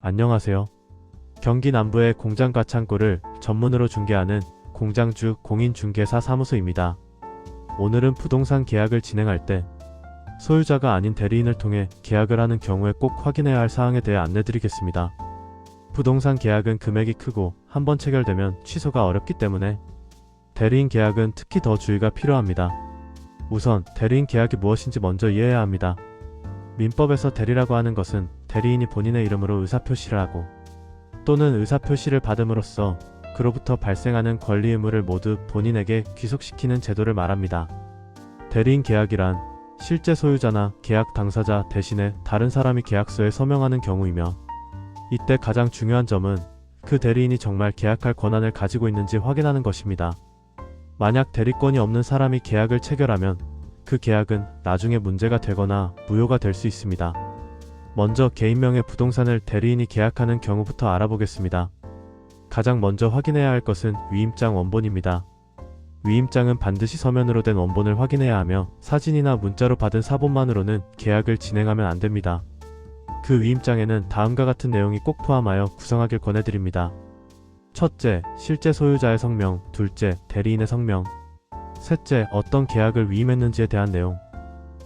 안녕하세요. 경기 남부의 공장과 창고를 전문으로 중개하는 공장주 공인중개사 사무소입니다. 오늘은 부동산 계약을 진행할 때 소유자가 아닌 대리인을 통해 계약을 하는 경우에 꼭 확인해야 할 사항에 대해 안내드리겠습니다. 부동산 계약은 금액이 크고 한번 체결되면 취소가 어렵기 때문에 대리인 계약은 특히 더 주의가 필요합니다. 우선 대리인 계약이 무엇인지 먼저 이해해야 합니다. 민법에서 대리라고 하는 것은 대리인이 본인의 이름으로 의사표시를 하고 또는 의사표시를 받음으로써 그로부터 발생하는 권리 의무를 모두 본인에게 귀속시키는 제도를 말합니다. 대리인 계약이란 실제 소유자나 계약 당사자 대신에 다른 사람이 계약서에 서명하는 경우이며 이때 가장 중요한 점은 그 대리인이 정말 계약할 권한을 가지고 있는지 확인하는 것입니다. 만약 대리권이 없는 사람이 계약을 체결하면 그 계약은 나중에 문제가 되거나 무효가 될 수 있습니다. 먼저 개인명의 부동산을 대리인이 계약하는 경우부터 알아보겠습니다. 가장 먼저 확인해야 할 것은 위임장 원본입니다. 위임장은 반드시 서면으로 된 원본을 확인해야 하며 사진이나 문자로 받은 사본만으로는 계약을 진행하면 안 됩니다. 그 위임장에는 다음과 같은 내용이 꼭 포함하여 구성하길 권해드립니다. 첫째, 실제 소유자의 성명. 둘째, 대리인의 성명. 셋째, 어떤 계약을 위임했는지에 대한 내용.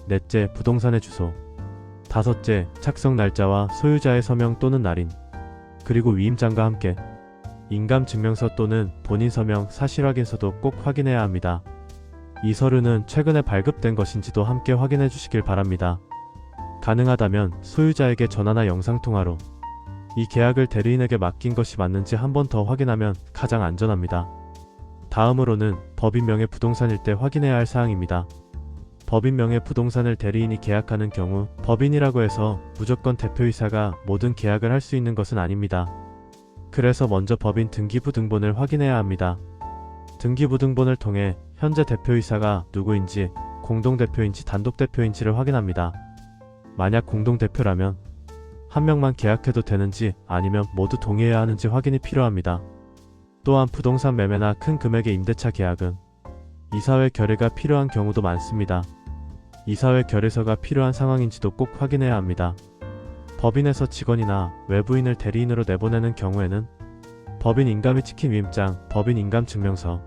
넷째, 부동산의 주소. 다섯째, 착석 날짜와 소유자의 서명 또는 날인. 그리고 위임장과 함께 인감증명서 또는 본인 서명 사실확인서도 꼭 확인해야 합니다. 이 서류는 최근에 발급된 것인지도 함께 확인해 주시길 바랍니다. 가능하다면 소유자에게 전화나 영상통화로 이 계약을 대리인에게 맡긴 것이 맞는지 한 번 더 확인하면 가장 안전합니다. 다음으로는 법인명의 부동산일 때 확인해야 할 사항입니다. 법인명의 부동산을 대리인이 계약하는 경우 법인이라고 해서 무조건 대표이사가 모든 계약을 할 수 있는 것은 아닙니다. 그래서 먼저 법인 등기부 등본을 확인해야 합니다. 등기부 등본을 통해 현재 대표이사가 누구인지 공동대표인지 단독대표인지를 확인합니다. 만약 공동대표라면 한 명만 계약해도 되는지 아니면 모두 동의해야 하는지 확인이 필요합니다. 또한 부동산 매매나 큰 금액의 임대차 계약은 이사회 결의가 필요한 경우도 많습니다. 이사회 결의서가 필요한 상황인지도 꼭 확인해야 합니다. 법인에서 직원이나 외부인을 대리인으로 내보내는 경우에는 법인 인감이 찍힌 위임장, 법인 인감증명서,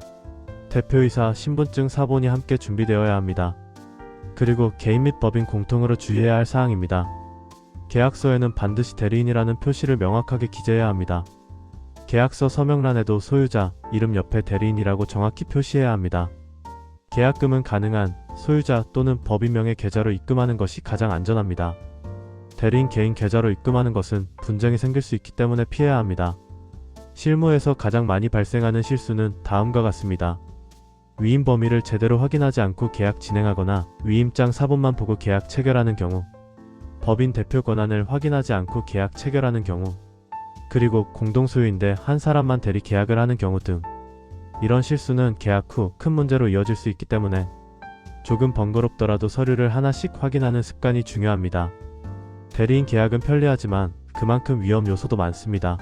대표이사 신분증 사본이 함께 준비되어야 합니다. 그리고 개인 및 법인 공통으로 주의해야 할 사항입니다. 계약서에는 반드시 대리인이라는 표시를 명확하게 기재해야 합니다. 계약서 서명란에도 소유자, 이름 옆에 대리인이라고 정확히 표시해야 합니다. 계약금은 가능한 소유자 또는 법인명의 계좌로 입금하는 것이 가장 안전합니다. 대리인 개인 계좌로 입금하는 것은 분쟁이 생길 수 있기 때문에 피해야 합니다. 실무에서 가장 많이 발생하는 실수는 다음과 같습니다. 위임 범위를 제대로 확인하지 않고 계약 진행하거나 위임장 사본만 보고 계약 체결하는 경우, 법인 대표 권한을 확인하지 않고 계약 체결하는 경우, 그리고 공동소유인데 한 사람만 대리 계약을 하는 경우 등 이런 실수는 계약 후 큰 문제로 이어질 수 있기 때문에 조금 번거롭더라도 서류를 하나씩 확인하는 습관이 중요합니다. 대리인 계약은 편리하지만 그만큼 위험 요소도 많습니다.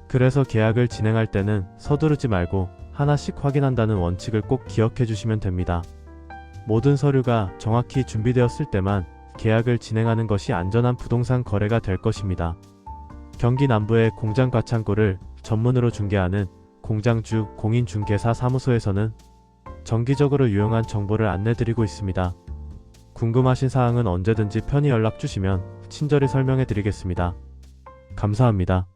그래서 계약을 진행할 때는 서두르지 말고 하나씩 확인한다는 원칙을 꼭 기억해 주시면 됩니다. 모든 서류가 정확히 준비되었을 때만 계약을 진행하는 것이 안전한 부동산 거래가 될 것입니다. 경기 남부의 공장과 창고를 전문으로 중개하는 공장주 공인중개사 사무소에서는 정기적으로 유용한 정보를 안내드리고 있습니다. 궁금하신 사항은 언제든지 편히 연락 주시면 친절히 설명해 드리겠습니다. 감사합니다.